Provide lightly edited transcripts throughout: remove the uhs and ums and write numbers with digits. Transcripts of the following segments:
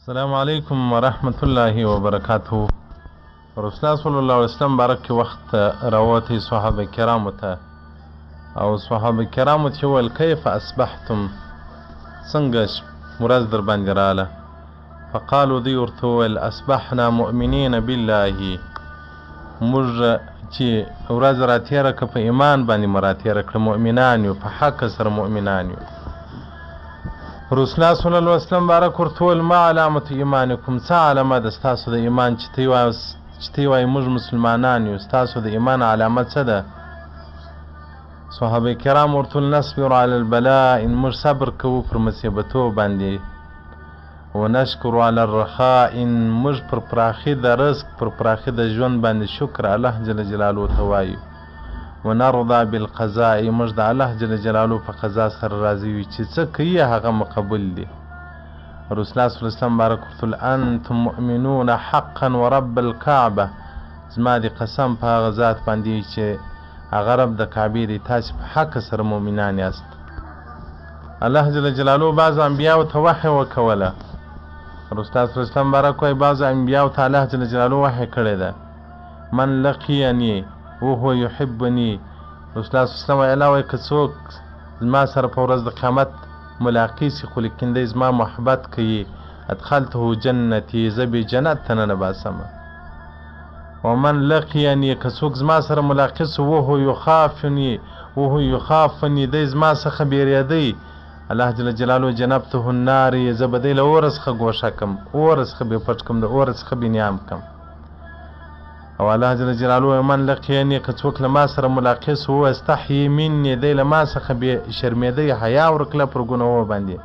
السلام علیکم ورحمت الله وبرکاته. رسول الله صلی الله علیه وسلم بارک وخت راوتی صحابه کرامو ته او صحابه کرامو چې ول کیف اصبحتم، څنګه ورځ در باندې رااله؟ فقالو دی ورته وویل اصبحنا مؤمنین بالله، موږ چې ورځ راتېره که په ایمان باندې مو راتېره کړه، مؤمنان یو، په حق سره مؤمنان یو. رسول الله صلی الله علیه وسلم بارک ورته وویل ما علامت ایمانکم، څه علامه ده ستاسو د ایمان چې تی وایي موږ مسلمانان یو، ستاسو د ایمان علامت څه ده؟ صحابه کرام ورته وویل نصبر علی البلاء، ان موږ صبر کوو پر مصیبتو باندې، ونشکر علی الرخاء، ان موږ پر پراخي د رزق پر پراخي د ژوند باندې شکر الله جل جلاله ته وایو، ونرضى بالقضاء، موږ د الله جل جلاله په قضا سره راضي وي چې څه کوي هغه مقبول دي. رسول الله صلی الله علیه وسلم بارک ورته انتم مؤمنون حقا ورب الكعبه، زما دې قسم په هغه ذات باندې چې هغه رب د کعبې دی، تاسې په حق سره مؤمنان یاست. الله جل جلاله بعض انبیاو ته وحی وکوله. رسول الله صلی الله علیه وسلم بارک وایي بعض انبیاو ته الله جل جلاله وحی کړی ده. من لقینی وهو یحبنی، رسول الله صلی الله علیه وسلم وایي الله وایي که څوک زما سره په ورځ د قیامت ملاقي سي خو لیکن دی زما محبت کوي، ادخلته جنتي، زه به جنت ته ننباسمه. ومن لقینی، که څوک زما سره ملاقي سو وهو یخافني دی زما څخه بیریدی، الله جل جلاله جنبته النار، زه به دی له اور څخه ګوښه کم، اور څخه به پټ کم، د اور څخه به نیام کم. او الله جل جلاله من لقینی، که څوک له ما سره ملاقي سو واستحیی مني، دی له ما څخه به شرمېدی، حیا ورکړه پر ګناهو باندې.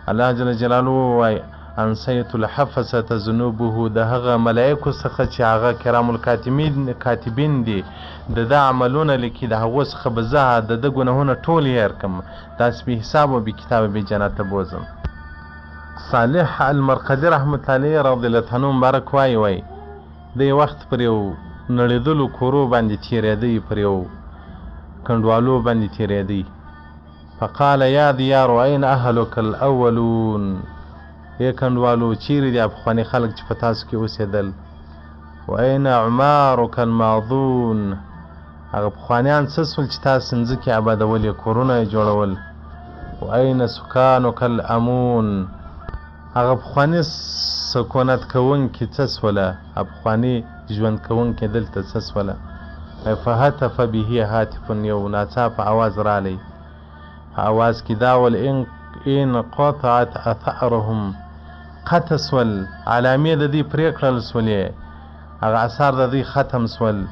الله جل جلاله وایي انسیت الحفظة ذنوبه، د هغه ملایکو څخه چې هغه کرام الکاتبین دي، د ده عملونه لیکي، د هغو څخه به زه د ده ګناهونه ټول هېر کړم، داسې بې حساب او بې کتابه به جنت ته بوځم. صالح المرقدي رحمت الله علیه رضی الله عنه مبارک وایي د وخت پر یو نړېدلو کورو باندې تېرېدی، پر یو کنډوالو باندې تېرېدی. فقال یا دیار این اهلک الاولون، ای کنډوالو چیرې دي پخواني خلک چې په تاسو کې اوسېدل؟ و این عمارک الماضون، هغه پخوانیان څه سول چې تاسو مځکې آبادول یې، کورونه یې جوړول. و این سکانک الامون، هغه پخواني سکونت کوونکي څه سوله، پخواني ژوند کوونکي دلته څه سوله؟ فهتف به هاتف، یو ناڅاپه اواز رالی، په اواز کې دا ول ان قطعت اثارهم، قطع سول، علامې د دې پرې کړل سولې، هغه اثار د دې ختم سول.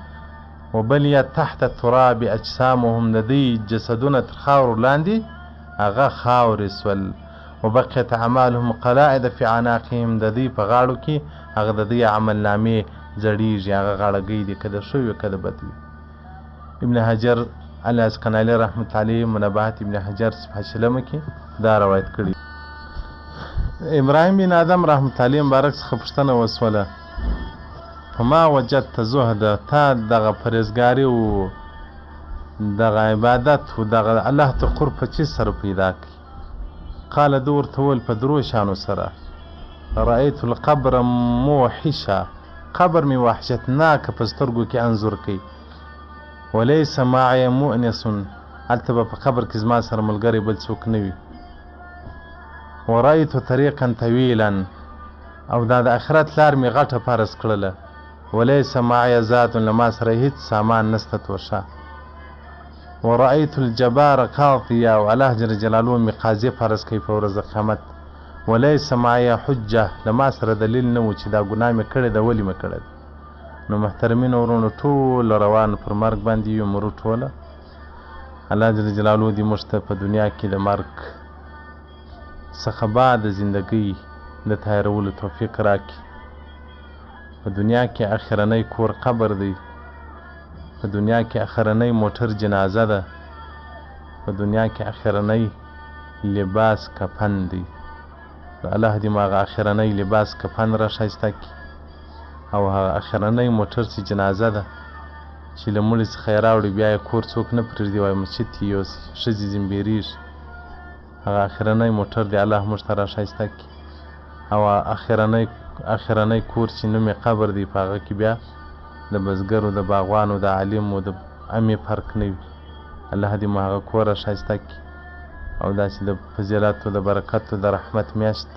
وبلیت تحت التراب اجسامهم، د دې جسدونه تر خاورو لاندې هغه خاورې سول. وبقیت اعمالهم قلائد فی عناقهم، د دې په غاړو کې هغه د دې عمل نامې زړیږي، هغه غاړګۍ دي، که د ښه وي که د بد وي. ابن حجر العسقلاني رحمت علیه منبهات ابن حجر صفحه شلمه کې دا روایت کړی. ابراهیم بن آدم رحمت علیه مبارک څخه پوښتنه وسوله فما وجدت زهد، تا دغه پرهیزګاري و دغه عبادت و دغه الله ته قرب په چی سره پیدا کړي؟ قال ده ورته وویل په درو شانو سره. رأیت القبر موحشا، قبر مې وحشتناکه په سترګو کې انځور کوي. ولیس معی مؤنس، هلته به په قبر کې زما سره ملګری بل څوک نه وي. ورأیت طریقا طویلا، او دا د آخرت لار مې غټه فرض کړله. ولیس معی زاد، له ما سره هیڅ سامان نسته توشه. ورأیت الجبار قاضیا، او الله جل جلاله مې قاضي فرض کوي په ورځ د قیامت. ولیس معی حجه، له ما سره دلیل نه و چې دا ګناه مې کړې ده، ولې مې کړې ده. نو محترمینو ورونو ټول روان پر مرګ باندې یو، مرو ټوله. الله جل جلاله دې موږ ته په دنیا کې د مرګ څخه بعد زندګۍ د تیارولو توفیق راکړي. په دنیا کې اخرنی کور قبر دی، په دنیا کې اخرنی موټر جنازه ده، په دنیا کې اخرنی لباس کفن دی. الله دې ما هغه اخرنی لباس کفن را ښایسته کړي، او هغه اخرنی موټر چې جنازه ده چې له مړي څخه یې راوړي، بیا یې کور څوک نه پرېږدي، وایي مسجد کې یوسي، ښځې ځینې بیریږي. هغه اخرنی موټر دی، الله موږ ته را ښایسته کړي. او اخرنی کور چې نوم یې قبر دی په هغه کې بیا د بزګرو د باغوانو د عالمو د امې فرق نه وي. الله دې مو هغه کوره ښایسته کړي او داسې د فضیلتو د برکتو د رحمت میاشت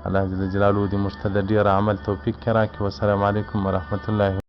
الله جل جلاله دې موږ ته د ډېر عمل توفیق راکړي. والسلام علیکم ورحمة الله